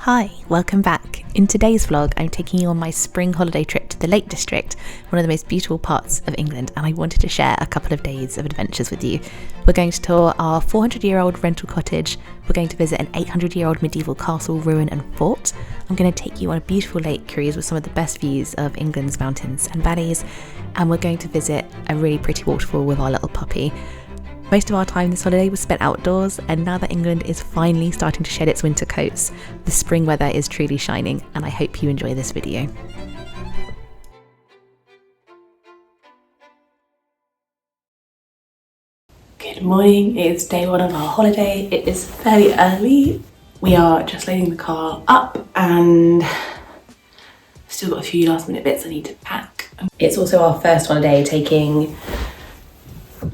Hi, welcome back. In today's vlog, I'm taking you on my spring holiday trip to the Lake District, one of the most beautiful parts of England, and I wanted to share a couple of days of adventures with you. We're going to tour our 400-year-old rental cottage, we're going to visit an 800-year-old medieval castle, ruin and fort, I'm going to take you on a beautiful lake cruise with some of the best views of England's mountains and valleys, and we're going to visit a really pretty waterfall with our little puppy. Most of our time this holiday was spent outdoors, and now that England is finally starting to shed its winter coats, the spring weather is truly shining, and I hope you enjoy this video. Good morning, it's day one of our holiday. It is fairly early. We are just loading the car up and still got a few last minute bits I need to pack. It's also our first holiday taking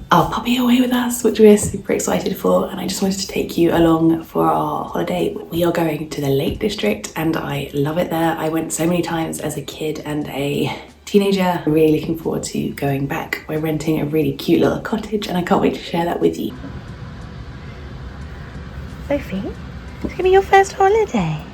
our puppy away with us, which we're super excited for, and I just wanted to take you along for our holiday. We are going to the Lake District and I love it there. I went so many times as a kid and a teenager. I'm really looking forward to going back. We're renting a really cute little cottage and I can't wait to share that with you. Sophie, it's gonna be your first holiday.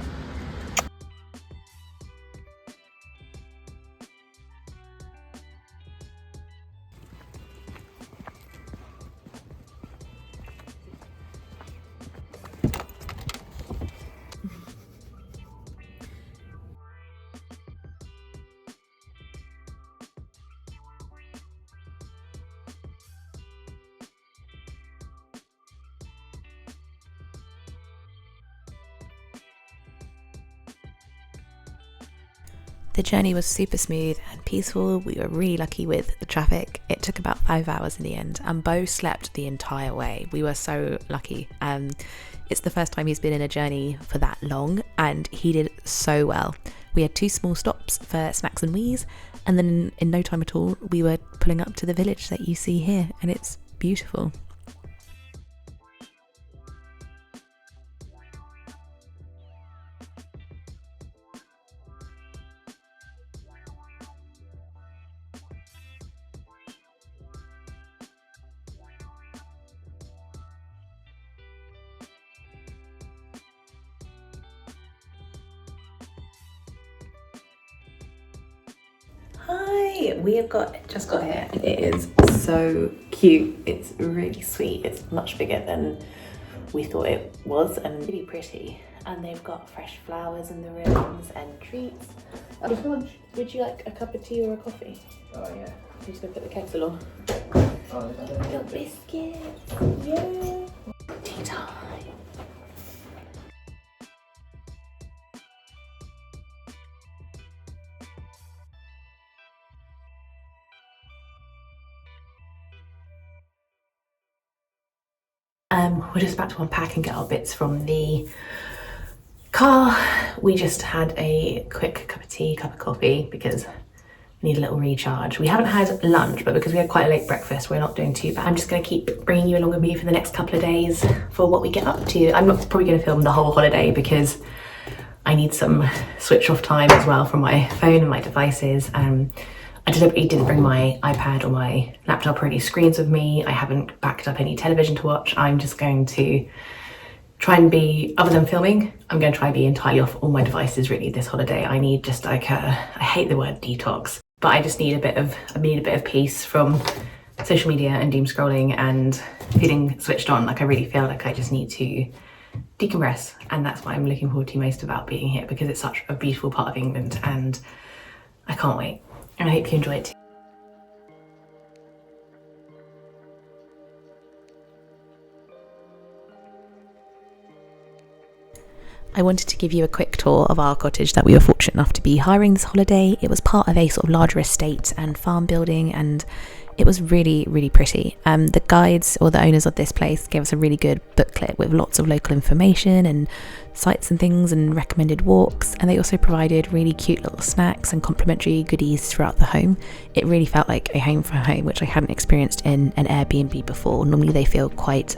The journey was super smooth and peaceful. We were really lucky with the traffic. It took about 5 hours in the end, and Bo slept the entire way. We were so lucky. It's the first time he's been in a journey for that long, and he did so well. We had 2 small stops for snacks and wheeze, and then in no time at all, we were pulling up to the village that you see here, and it's beautiful. Hi, we have just got here. It is so cute. It's really sweet. It's much bigger than we thought it was and really pretty. And they've got fresh flowers in the rooms and treats. Would you like a cup of tea or a coffee? Oh yeah. I'm just gonna put the kettle on. Little biscuits. Yeah. Tea time. We're just about to unpack and get our bits from the car. We just had a quick cup of tea, cup of coffee, because we need a little recharge. We haven't had lunch, but because we had quite a late breakfast, we're not doing too bad. I'm just going to keep bringing you along with me for the next couple of days for what we get up to. I'm not probably going to film the whole holiday because I need some switch off time as well from my phone and my devices. I deliberately didn't bring my iPad or my laptop or any screens with me. I haven't backed up any television to watch. I'm just going to try and be, other than filming, I'm going to try and be entirely off all my devices really this holiday. I need just like I hate the word detox, but I just need a bit of peace from social media and doom scrolling and feeling switched on. Like I really feel like I just need to decompress, and that's what I'm looking forward to most about being here, because it's such a beautiful part of England and I can't wait. And I hope you enjoy it too. I wanted to give you a quick tour of our cottage that we were fortunate enough to be hiring this holiday. It was part of a sort of larger estate and farm building, and it was really, really pretty. The guides or the owners of this place gave us a really good booklet with lots of local information and sites and things and recommended walks, and they also provided really cute little snacks and complimentary goodies throughout the home. It really felt like a home from home, which I hadn't experienced in an Airbnb before. Normally they feel quite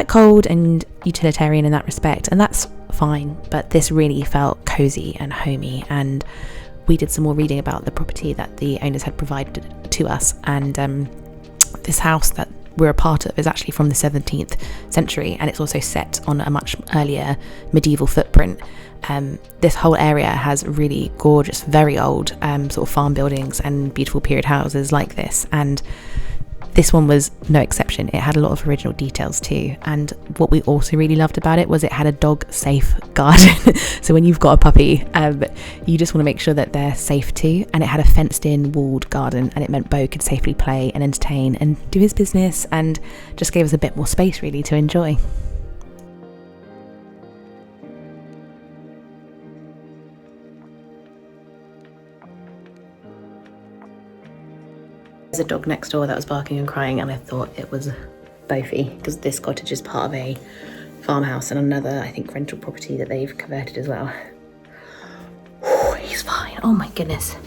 cold and utilitarian in that respect, and that's fine, but this really felt cozy and homey. And we did some more reading about the property that the owners had provided to us, and this house that we're a part of is actually from the 17th century, and it's also set on a much earlier medieval footprint. This whole area has really gorgeous, very old sort of farm buildings and beautiful period houses like this, and this one was no exception. It had a lot of original details too, and what we also really loved about it was it had a dog safe garden. So when you've got a puppy, you just want to make sure that they're safe too, and it had a fenced in walled garden, and it meant Beau could safely play and entertain and do his business, and just gave us a bit more space really to enjoy. There's a dog next door that was barking and crying, and I thought it was Bofi, because this cottage is part of a farmhouse and another, I think, rental property that they've converted as well. He's fine. Oh my goodness.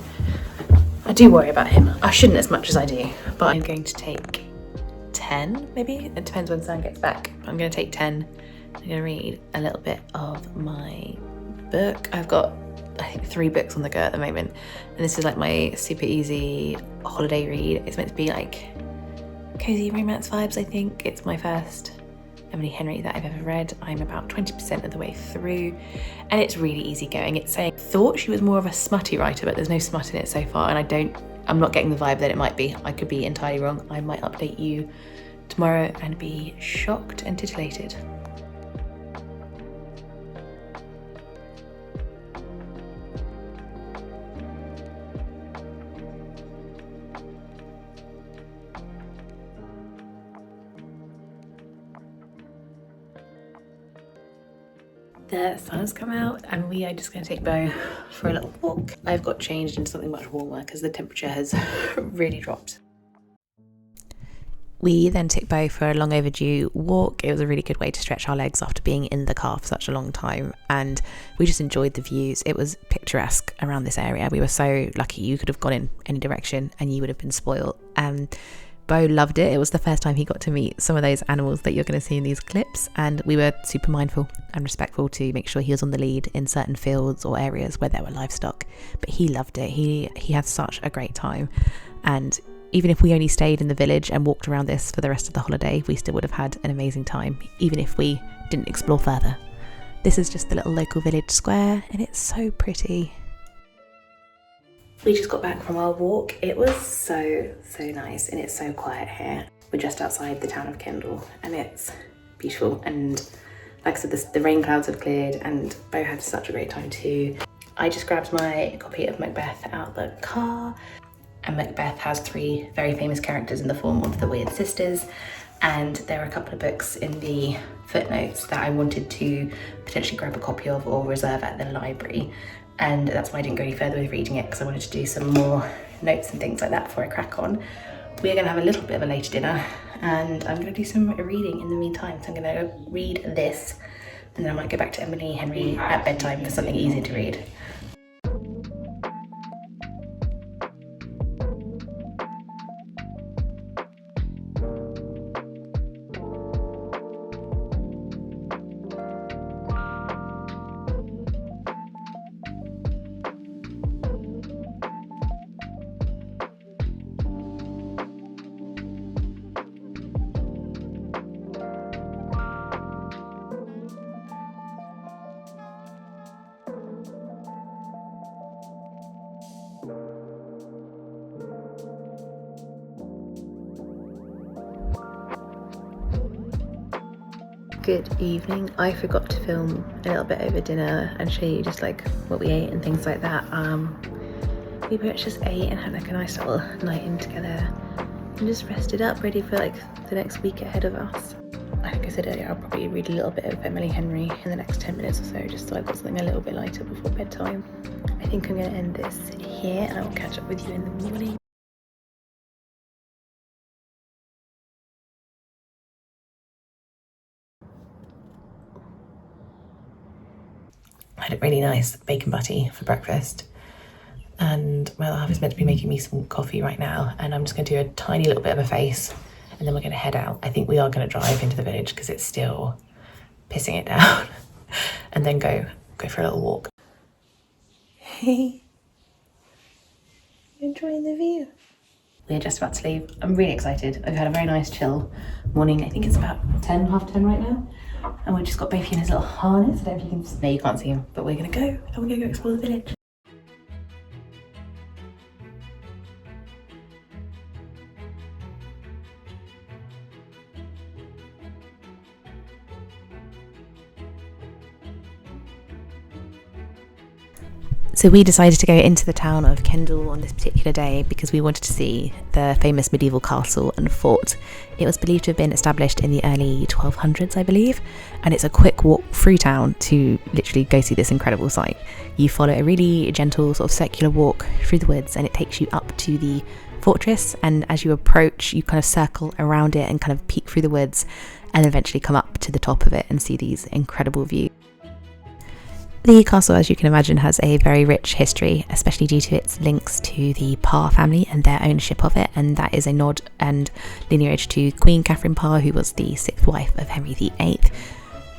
I do worry about him. I shouldn't as much as I do, but I'm going to take 10 maybe. It depends when Sam gets back. I'm going to take 10. I'm going to read a little bit of my book. I've got, I think, 3 books on the go at the moment, and this is like my super easy holiday read. It's meant to be like cozy romance vibes. I think it's my first Emily Henry that I've ever read. I'm about 20% of the way through, and it's really easy going. It's saying, thought she was more of a smutty writer, but there's no smut in it so far, and I'm not getting the vibe that it might be. I could be entirely wrong. I might update you tomorrow and be shocked and titillated. The sun has come out and we are just going to take Beau for a little walk. I've got changed into something much warmer because the temperature has really dropped. We then took Beau for a long overdue walk. It was a really good way to stretch our legs after being in the car for such a long time, and we just enjoyed the views. It was picturesque around this area. We were so lucky. You could have gone in any direction and you would have been spoiled. Beau loved it. It was the first time he got to meet some of those animals that you're going to see in these clips, and we were super mindful and respectful to make sure he was on the lead in certain fields or areas where there were livestock. But he loved it. He had such a great time, and even if we only stayed in the village and walked around this for the rest of the holiday, we still would have had an amazing time, even if we didn't explore further. This is just the little local village square, and it's so pretty. We just got back from our walk. It was so nice, and it's so quiet here. We're just outside the town of Kendal, and it's beautiful. And like I said, the rain clouds have cleared, and Beau had such a great time too. I just grabbed my copy of Macbeth out the car, and Macbeth has 3 very famous characters in the form of the Weird Sisters, and there are a couple of books in the footnotes that I wanted to potentially grab a copy of or reserve at the library. And that's why I didn't go any further with reading it, because I wanted to do some more notes and things like that before I crack on. We're going to have a little bit of a later dinner, and I'm going to do some reading in the meantime. So I'm going to read this, and then I might go back to Emily Henry at bedtime for something easier to read. Good evening. I forgot to film a little bit over dinner and show you just like what we ate and things like that. We pretty much just ate and had like a nice little night in together and just rested up, ready for like the next week ahead of us. Like I said earlier, I'll probably read a little bit of Emily Henry in the next 10 minutes or so, just so I've got something a little bit lighter before bedtime. I think I'm going to end this here, and I will catch up with you in the morning. I had a really nice bacon butty for breakfast, and my other half is meant to be making me some coffee right now, and I'm just going to do a tiny little bit of a face, and then we're going to head out. I think we are going to drive into the village because it's still pissing it down, and then go for a little walk. Hey, enjoying the view? we're just about to leave. I'm really excited. I've had a very nice chill morning. I think it's about 10, half 10 right now. And we've just got Bofi in his little harness. I don't know if you can, no, you can't see him, but we're gonna go and we're gonna go explore the village. So we decided to go into the town of Kendal on this particular day because we wanted to see the famous medieval castle and fort. It was believed to have been established in the early 1200s, I believe, and it's a quick walk through town to literally go see this incredible site. You follow a really gentle sort of circular walk through the woods and it takes you up to the fortress, and as you approach you kind of circle around it and kind of peek through the woods and eventually come up to the top of it and see these incredible views. The castle, as you can imagine, has a very rich history, especially due to its links to the Parr family and their ownership of it, and that is a nod and lineage to Queen Catherine Parr, who was the 6th wife of Henry VIII.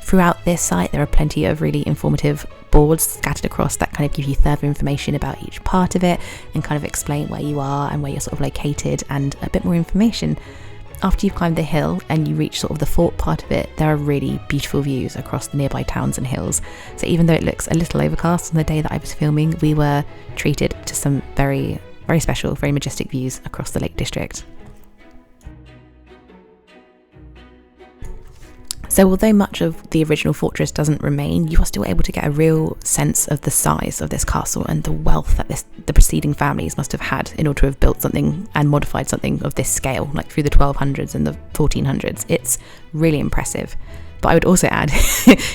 Throughout this site there are plenty of really informative boards scattered across that kind of give you further information about each part of it and kind of explain where you are and where you're sort of located and a bit more information. After you've climbed the hill and you reach sort of the fort part of it, there are really beautiful views across the nearby towns and hills. So even though it looks a little overcast on the day that I was filming, we were treated to some very, very special, very majestic views across the Lake District. So although much of the original fortress doesn't remain, you are still able to get a real sense of the size of this castle and the wealth that the preceding families must have had in order to have built something and modified something of this scale, like through the 1200s and the 1400s. It's really impressive. But I would also add,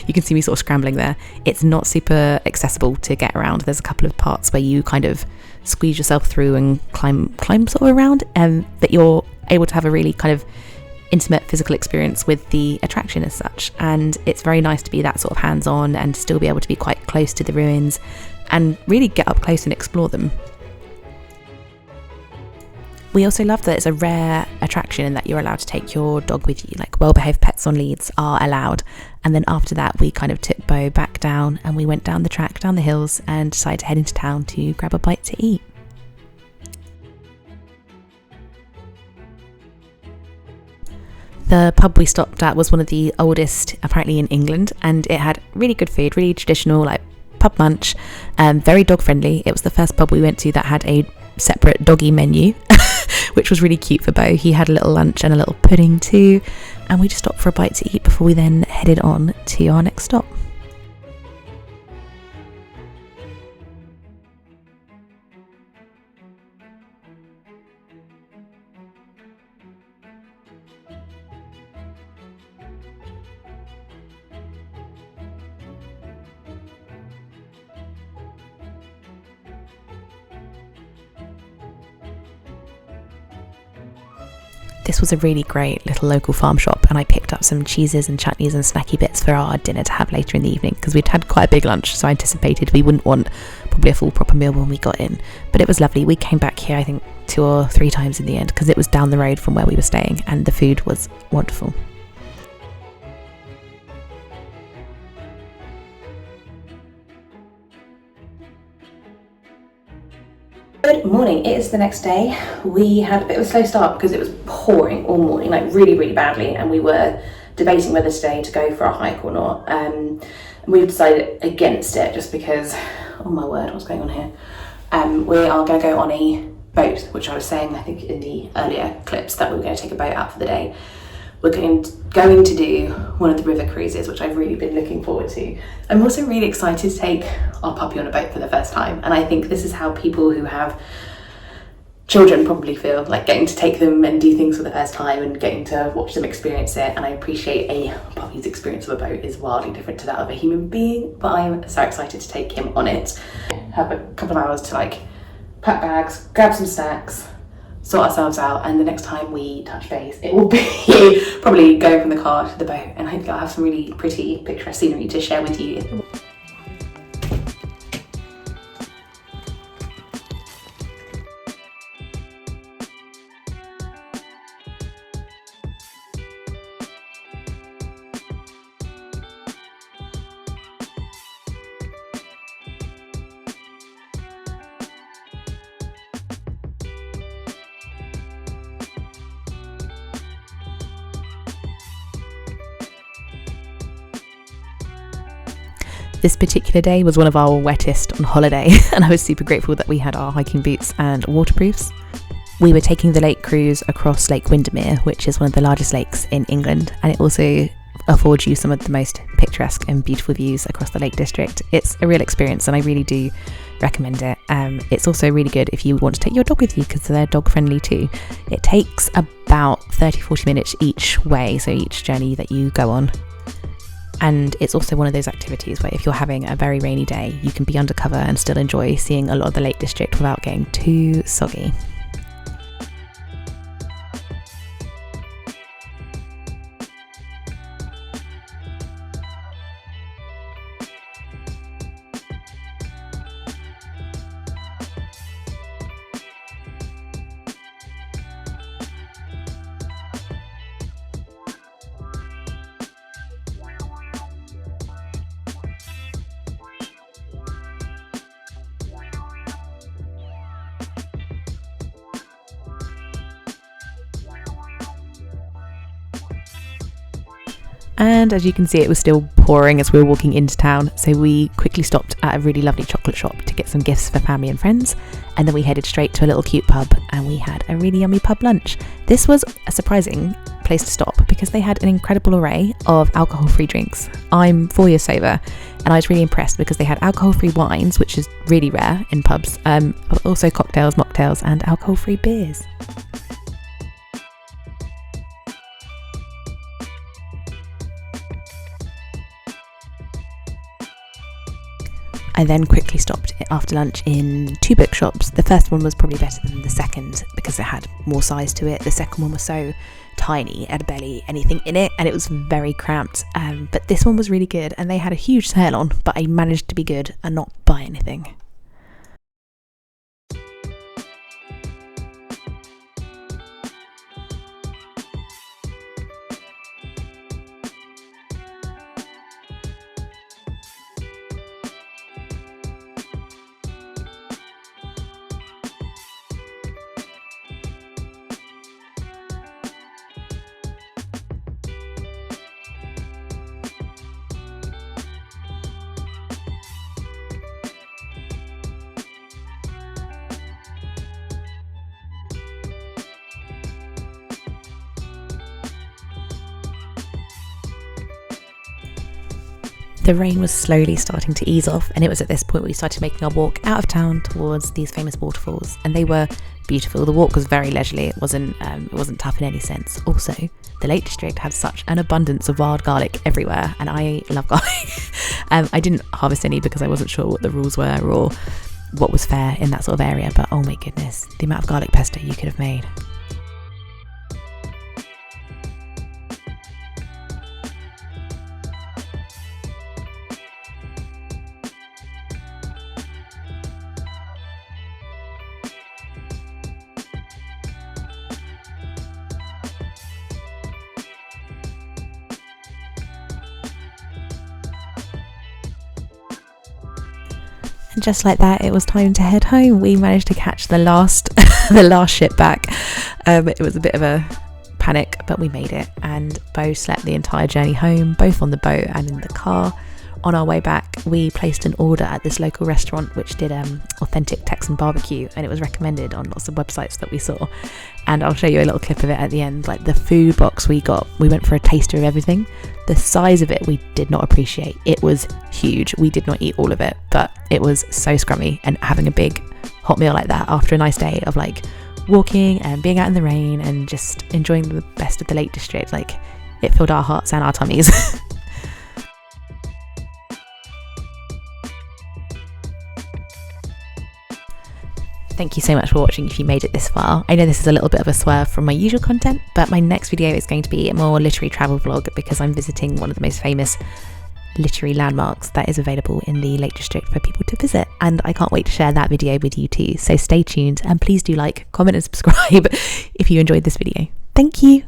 you can see me sort of scrambling there, it's not super accessible to get around. There's a couple of parts where you kind of squeeze yourself through and climb sort of around, but you're able to have a really kind of intimate physical experience with the attraction as such, and it's very nice to be that sort of hands-on and still be able to be quite close to the ruins and really get up close and explore them. We also love that it's a rare attraction in that you're allowed to take your dog with you, like well-behaved pets on leads are allowed. And then after that we kind of took Bo back down and we went down the track, down the hills, and decided to head into town to grab a bite to eat. The pub we stopped at was one of the oldest apparently in England, and it had really good food, really traditional like pub munch, very dog friendly. It was the first pub we went to that had a separate doggy menu which was really cute for Bo. He had a little lunch and a little pudding too, and we just stopped for a bite to eat before we then headed on to our next stop. This was a really great little local farm shop, and I picked up some cheeses and chutneys and snacky bits for our dinner to have later in the evening, because we'd had quite a big lunch, so I anticipated we wouldn't want probably a full proper meal when we got in. But it was lovely. We came back here I think 2 or 3 times in the end because it was down the road from where we were staying, and the food was wonderful. Good morning, it is the next day. We had a bit of a slow start because it was pouring all morning, like really, really badly, and we were debating whether today to go for a hike or not. We've decided against it just because, oh my word, what's going on here? We are going to go on a boat, which I was saying, I think in the earlier clips, that we were going to take a boat out for the day. We're going to do one of the river cruises, which I've really been looking forward to. I'm also really excited to take our puppy on a boat for the first time, and I think this is how people who have children probably feel, like getting to take them and do things for the first time and getting to watch them experience it. And I appreciate a puppy's experience of a boat is wildly different to that of a human being, but I'm so excited to take him on it. Have a couple of hours to like pack bags, grab some snacks, sort ourselves out, and the next time we touch base it will be probably going from the car to the boat, and hopefully I'll have some really pretty picturesque scenery to share with you. This particular day was one of our wettest on holiday, and I was super grateful that we had our hiking boots and waterproofs. We were taking the lake cruise across Lake Windermere, which is one of the largest lakes in England, and it also affords you some of the most picturesque and beautiful views across the Lake District. It's a real experience and I really do recommend it. It's also really good if you want to take your dog with you, because they're dog friendly too. It takes about 30-40 minutes each way, so each journey that you go on. And it's also one of those activities where if you're having a very rainy day, you can be undercover and still enjoy seeing a lot of the Lake District without getting too soggy. And as you can see, it was still pouring as we were walking into town, so we quickly stopped at a really lovely chocolate shop to get some gifts for family and friends, and then we headed straight to a little cute pub and we had a really yummy pub lunch. This was a surprising place to stop because they had an incredible array of alcohol-free drinks. I'm 4 years sober and I was really impressed because they had alcohol-free wines, which is really rare in pubs, but also cocktails, mocktails and alcohol-free beers. I then quickly stopped after lunch in 2 bookshops. The first one was probably better than the second because it had more size to it. The second one was so tiny, it had barely anything in it and it was very cramped. But this one was really good and they had a huge sale on, but I managed to be good and not buy anything. The rain was slowly starting to ease off, and it was at this point we started making our walk out of town towards these famous waterfalls, and they were beautiful. The walk was very leisurely. It wasn't tough in any sense. Also, the Lake District had such an abundance of wild garlic everywhere, and I love garlic. I didn't harvest any because I wasn't sure what the rules were or what was fair in that sort of area, but oh my goodness, the amount of garlic pesto you could have made. And just like that, it was time to head home. We managed to catch the last ship back. It was a bit of a panic, but we made it, and Bo slept the entire journey home, both on the boat and in the car. On our way back, we placed an order at this local restaurant which did authentic Texan barbecue, and it was recommended on lots of websites that we saw, and I'll show you a little clip of it at the end. Like, the food box we got, we went for a taster of everything. The size of it we did not appreciate. It was huge. We did not eat all of it, but it was so scrummy, and having a big hot meal like that after a nice day of like walking and being out in the rain and just enjoying the best of the Lake District, like, it filled our hearts and our tummies. Thank you so much for watching if you made it this far. I know this is a little bit of a swerve from my usual content, but my next video is going to be a more literary travel vlog because I'm visiting one of the most famous literary landmarks that is available in the Lake District for people to visit, and I can't wait to share that video with you too. So stay tuned and please do like, comment and subscribe if you enjoyed this video. Thank you.